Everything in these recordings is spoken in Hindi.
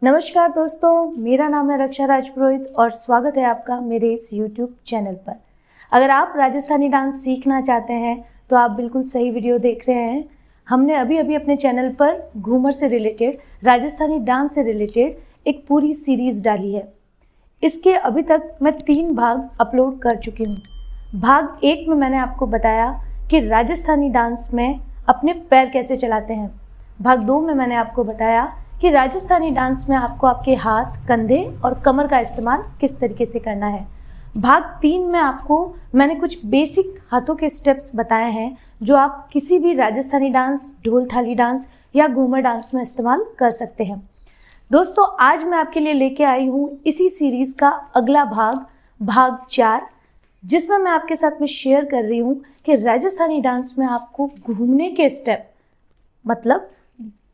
नमस्कार दोस्तों, मेरा नाम है रक्षा राजपुरोहित और स्वागत है आपका मेरे इस YouTube चैनल पर। अगर आप राजस्थानी डांस सीखना चाहते हैं तो आप बिल्कुल सही वीडियो देख रहे हैं। हमने अभी अपने चैनल पर घूमर से रिलेटेड, राजस्थानी डांस से रिलेटेड एक पूरी सीरीज़ डाली है। इसके अभी तक मैं 3 भाग अपलोड कर चुकी हूँ। भाग 1 में मैंने आपको बताया कि राजस्थानी डांस में अपने पैर कैसे चलाते हैं। भाग 2 में मैंने आपको बताया कि राजस्थानी डांस में आपको आपके हाथ, कंधे और कमर का इस्तेमाल किस तरीके से करना है। भाग 3 में मैंने कुछ बेसिक हाथों के स्टेप्स बताए हैं जो आप किसी भी राजस्थानी डांस, ढोल थाली डांस या घूमर डांस में इस्तेमाल कर सकते हैं। दोस्तों, आज मैं आपके लिए लेके आई हूँ इसी सीरीज़ का अगला भाग 4, जिसमें मैं आपके साथ में शेयर कर रही हूँ कि राजस्थानी डांस में आपको घूमने के स्टेप, मतलब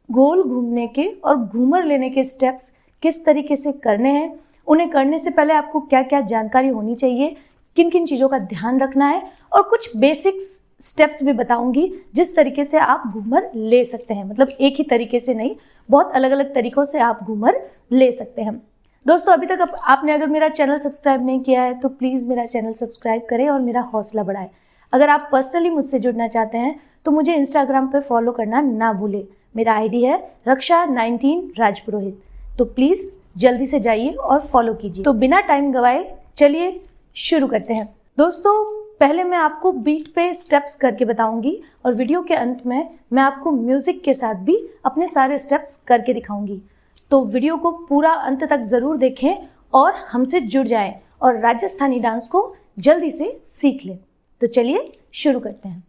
गोल घूमने के और घूमर लेने के स्टेप्स किस तरीके से करने हैं, उन्हें करने से पहले आपको क्या क्या जानकारी होनी चाहिए, किन किन चीज़ों का ध्यान रखना है, और कुछ बेसिक स्टेप्स भी बताऊंगी जिस तरीके से आप घूमर ले सकते हैं। मतलब एक ही तरीके से नहीं, बहुत अलग अलग तरीक़ों से आप घूमर ले सकते हैं। दोस्तों, अभी तक आपने अगर मेरा चैनल सब्सक्राइब नहीं किया है तो प्लीज़ मेरा चैनल सब्सक्राइब करें और मेरा हौसला बढ़ाएं। अगर आप पर्सनली मुझसे जुड़ना चाहते हैं तो मुझे इंस्टाग्राम पर फॉलो करना ना भूलें। मेरा आईडी है रक्षा19 राजपुरोहित। तो प्लीज़ जल्दी से जाइए और फॉलो कीजिए। तो बिना टाइम गवाए चलिए शुरू करते हैं। दोस्तों, पहले मैं आपको बीट पे स्टेप्स करके बताऊंगी और वीडियो के अंत में मैं आपको म्यूज़िक के साथ भी अपने सारे स्टेप्स करके दिखाऊंगी। तो वीडियो को पूरा अंत तक ज़रूर देखें और हमसे जुड़ जाएं और राजस्थानी डांस को जल्दी से सीख लें। तो चलिए शुरू करते हैं।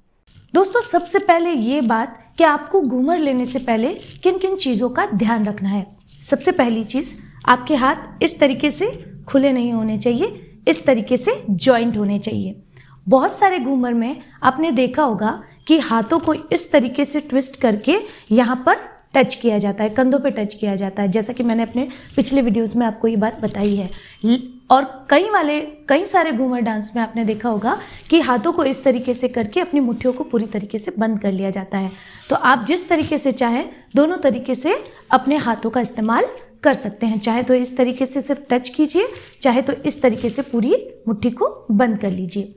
दोस्तों, सबसे पहले ये बात कि आपको घूमर लेने से पहले किन किन चीज़ों का ध्यान रखना है। सबसे पहली चीज़, आपके हाथ इस तरीके से खुले नहीं होने चाहिए, इस तरीके से जॉइंट होने चाहिए। बहुत सारे घूमर में आपने देखा होगा कि हाथों को इस तरीके से ट्विस्ट करके यहाँ पर टच किया जाता है, कंधों पे टच किया जाता है, जैसा कि मैंने अपने पिछले वीडियोस में आपको ये बात बताई है। और कई सारे घूमर डांस में आपने देखा होगा कि हाथों को इस तरीके से करके अपनी मुट्ठियों को पूरी तरीके से बंद कर लिया जाता है। तो आप जिस तरीके से चाहें दोनों तरीके से अपने हाथों का इस्तेमाल कर सकते हैं। चाहे तो इस तरीके से सिर्फ टच कीजिए, चाहे तो इस तरीके से पूरी मुट्ठी को बंद कर लीजिए।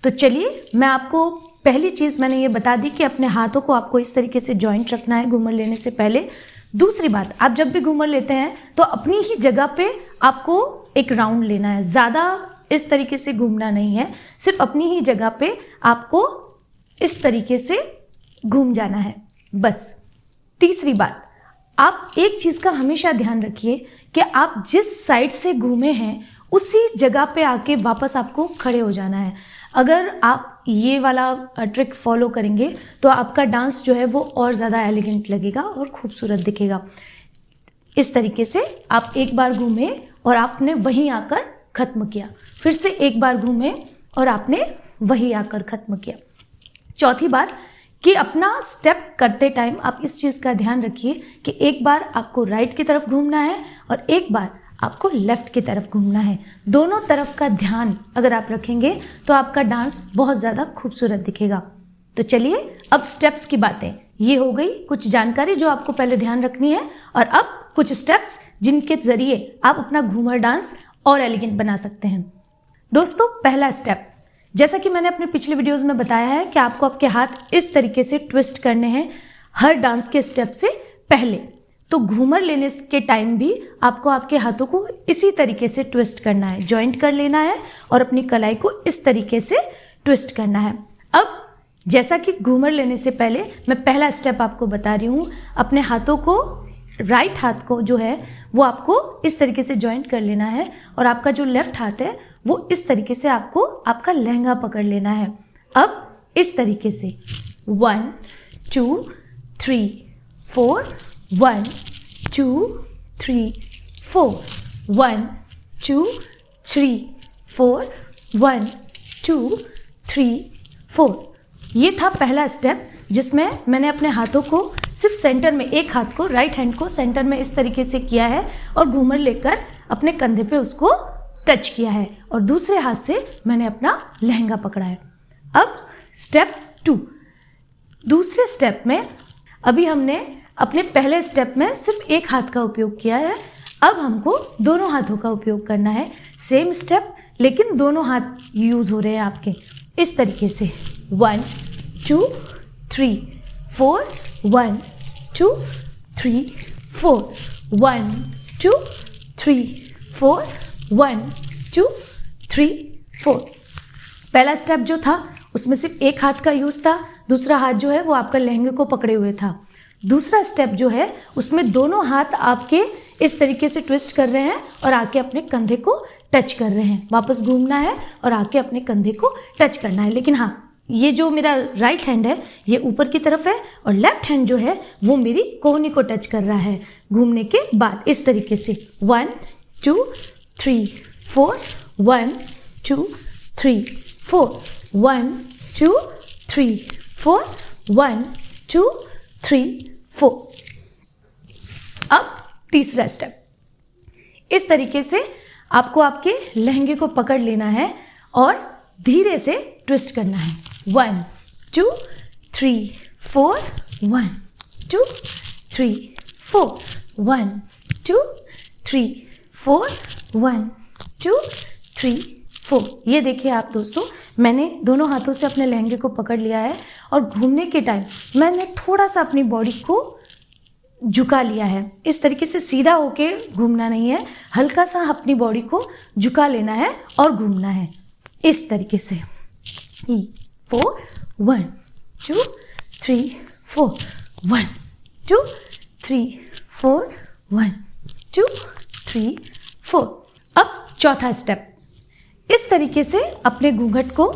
तो चलिए, मैं आपको पहली चीज़ मैंने ये बता दी कि अपने हाथों को आपको इस तरीके से जॉइंट रखना है घूमर लेने से पहले। दूसरी बात, आप जब भी घूमर लेते हैं तो अपनी ही जगह पे आपको एक राउंड लेना है। ज़्यादा इस तरीके से घूमना नहीं है, सिर्फ अपनी ही जगह पे आपको इस तरीके से घूम जाना है, बस। तीसरी बात, आप एक चीज़ का हमेशा ध्यान रखिए कि आप जिस साइड से घूमे हैं उसी जगह पे आके वापस आपको खड़े हो जाना है। अगर आप ये वाला ट्रिक फॉलो करेंगे तो आपका डांस जो है वो और ज़्यादा एलिगेंट लगेगा और खूबसूरत दिखेगा। इस तरीके से आप एक बार घूमे और आपने वहीं आकर ख़त्म किया, फिर से एक बार घूमे और आपने वहीं आकर ख़त्म किया। चौथी बात कि अपना स्टेप करते टाइम आप इस चीज़ का ध्यान रखिए कि एक बार आपको राइट की तरफ घूमना है और एक बार आपको लेफ़्ट की तरफ घूमना है। दोनों तरफ का ध्यान अगर आप रखेंगे तो आपका डांस बहुत ज़्यादा खूबसूरत दिखेगा। तो चलिए, अब स्टेप्स की बातें ये हो गई, कुछ जानकारी जो आपको पहले ध्यान रखनी है, और अब कुछ स्टेप्स जिनके ज़रिए आप अपना घूमर डांस और एलिगेंट बना सकते हैं। दोस्तों, पहला स्टेप, जैसा कि मैंने अपने पिछले वीडियोज़ में बताया है कि आपको आपके हाथ इस तरीके से ट्विस्ट करने हैं हर डांस के स्टेप से पहले। तो घूमर लेने के टाइम भी आपको आपके हाथों को इसी तरीके से ट्विस्ट करना है, जॉइंट कर लेना है और अपनी कलाई को इस तरीके से ट्विस्ट करना है। अब जैसा कि घूमर लेने से पहले मैं पहला स्टेप आपको बता रही हूँ, अपने हाथों को, राइट हाथ को जो है वो आपको इस तरीके से जॉइंट कर लेना है और आपका जो लेफ्ट हाथ है वो इस तरीके से आपको आपका लहंगा पकड़ लेना है। अब इस तरीके से 1 2 3 4, 1 2 3 4, 1 2 3 4, 1 2 3 4। ये था पहला स्टेप जिसमें मैंने अपने हाथों को सिर्फ सेंटर में, एक हाथ को, राइट हैंड को सेंटर में इस तरीके से किया है और घूमर लेकर अपने कंधे पे उसको टच किया है और दूसरे हाथ से मैंने अपना लहंगा पकड़ा है। अब स्टेप 2, दूसरे स्टेप में अभी हमने अपने पहले स्टेप में सिर्फ एक हाथ का उपयोग किया है, अब हमको दोनों हाथों का उपयोग करना है, सेम स्टेप लेकिन दोनों हाथ यूज़ हो रहे हैं आपके, इस तरीके से 1 2 3 4 1 2 3 4 1 2 3 4 1 2 3 4। पहला स्टेप जो था उसमें सिर्फ एक हाथ का यूज़ था, दूसरा हाथ जो है वो आपका लहंगे को पकड़े हुए था। दूसरा स्टेप जो है उसमें दोनों हाथ आपके इस तरीके से ट्विस्ट कर रहे हैं और आके अपने कंधे को टच कर रहे हैं। वापस घूमना है और आके अपने कंधे को टच करना है। लेकिन हाँ, ये जो मेरा राइट हैंड है ये ऊपर की तरफ है और लेफ्ट हैंड जो है वो मेरी कोहनी को टच कर रहा है घूमने के बाद, इस तरीके से 1 2 3 4 1 2 3 4 1 2 3 4 1 2 3 4। अब तीसरा स्टेप, इस तरीके से आपको आपके लहंगे को पकड़ लेना है और धीरे से ट्विस्ट करना है। 1 2 3 4 1 2 3 4 1 2 3 4 1 2 3 4। ये देखिए आप दोस्तों, मैंने दोनों हाथों से अपने लहंगे को पकड़ लिया है और घूमने के टाइम मैंने थोड़ा सा अपनी बॉडी को झुका लिया है। इस तरीके से सीधा होके घूमना नहीं है, हल्का सा अपनी बॉडी को झुका लेना है और घूमना है इस तरीके से। 4 1 2 3 4 1 2 3 4 1 2 3 4। अब चौथा स्टेप, इस तरीके से अपने घूंघट को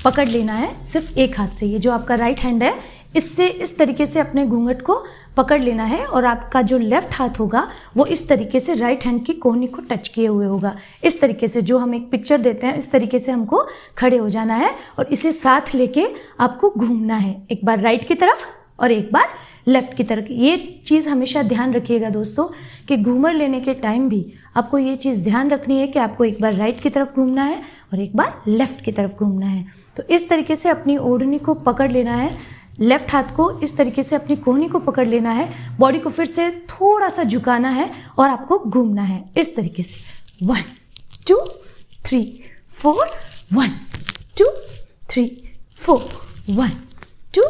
पकड़ लेना है सिर्फ एक हाथ से। ये जो आपका राइट हैंड है इससे इस तरीके से अपने घूंघट को पकड़ लेना है और आपका जो लेफ्ट हाथ होगा वो इस तरीके से राइट हैंड की कोहनी को टच किए हुए होगा। इस तरीके से जो हम एक पिक्चर देते हैं इस तरीके से हमको खड़े हो जाना है और इसे साथ लेके आपको घूमना है, एक बार राइट की तरफ और एक बार लेफ्ट की तरफ। ये चीज़ हमेशा ध्यान रखिएगा दोस्तों कि घूमर लेने के टाइम भी आपको ये चीज़ ध्यान रखनी है कि आपको एक बार राइट की तरफ घूमना है और एक बार लेफ्ट की तरफ घूमना है। तो इस तरीके से अपनी ओढ़नी को पकड़ लेना है, लेफ्ट हाथ को इस तरीके से अपनी कोहनी को पकड़ लेना है, बॉडी को फिर से थोड़ा सा झुकाना है और आपको घूमना है इस तरीके से। 1 2 3 4 1 2 3 4 1 2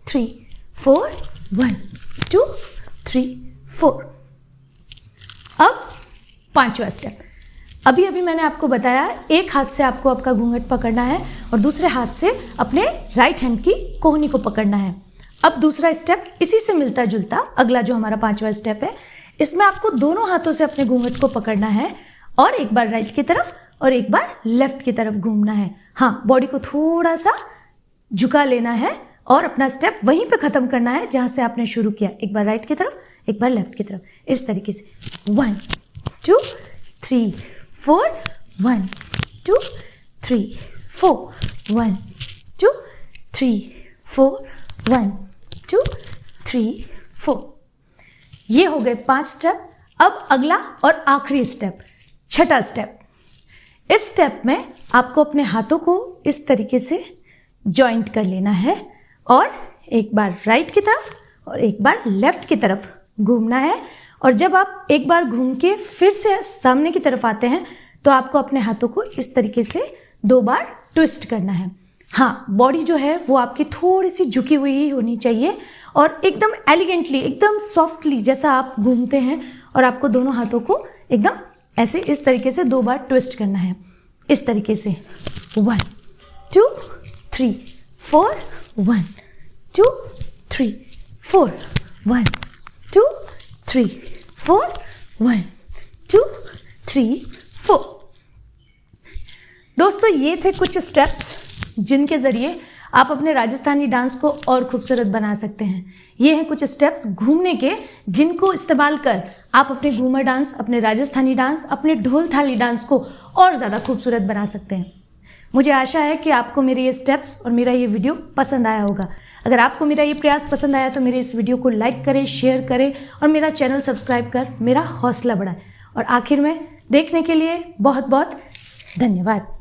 3 4 1 2 3 4। अब पांचवा स्टेप, अभी मैंने आपको बताया एक हाथ से आपको आपका घूंघट पकड़ना है और दूसरे हाथ से अपने राइट हैंड की कोहनी को पकड़ना है। अब दूसरा स्टेप इसी से मिलता जुलता अगला जो हमारा पांचवा स्टेप है, इसमें आपको दोनों हाथों से अपने घूंघट को पकड़ना है और एक बार राइट की तरफ और एक बार लेफ्ट की तरफ घूमना है। हाँ, बॉडी को थोड़ा सा झुका लेना है और अपना स्टेप वहीं पे खत्म करना है जहां से आपने शुरू किया, एक बार राइट की तरफ एक बार लेफ्ट की तरफ, इस तरीके से। 1 2 3 4 1 2 3 4 1 2 3 4 1 2 3 4। ये हो गए 5 स्टेप। अब अगला और आखिरी स्टेप, छठा स्टेप। इस स्टेप में आपको अपने हाथों को इस तरीके से जॉइंट कर लेना है और एक बार राइट की तरफ और एक बार लेफ्ट की तरफ घूमना है। और जब आप एक बार घूम के फिर से सामने की तरफ आते हैं तो आपको अपने हाथों को इस तरीके से 2 बार ट्विस्ट करना है। हाँ, बॉडी जो है वो आपकी थोड़ी सी झुकी हुई ही होनी चाहिए और एकदम एलिगेंटली, एकदम सॉफ्टली जैसा आप घूमते हैं और आपको दोनों हाथों को एकदम ऐसे इस तरीके से 2 बार ट्विस्ट करना है इस तरीके से। 1 2 3 4 1 2 3 4 1 2 3 4 1 2 3 4। दोस्तों, ये थे कुछ स्टेप्स जिनके ज़रिए आप अपने राजस्थानी डांस को और खूबसूरत बना सकते हैं। ये हैं कुछ स्टेप्स घूमने के जिनको इस्तेमाल कर आप अपने घूमर डांस, अपने राजस्थानी डांस, अपने ढोल थाली डांस को और ज़्यादा खूबसूरत बना सकते हैं। मुझे आशा है कि आपको मेरे ये स्टेप्स और मेरा ये वीडियो पसंद आया होगा। अगर आपको मेरा ये प्रयास पसंद आया तो मेरे इस वीडियो को लाइक करें, शेयर करें और मेरा चैनल सब्सक्राइब कर मेरा हौसला बढ़ाएं। और आखिर में देखने के लिए बहुत बहुत धन्यवाद।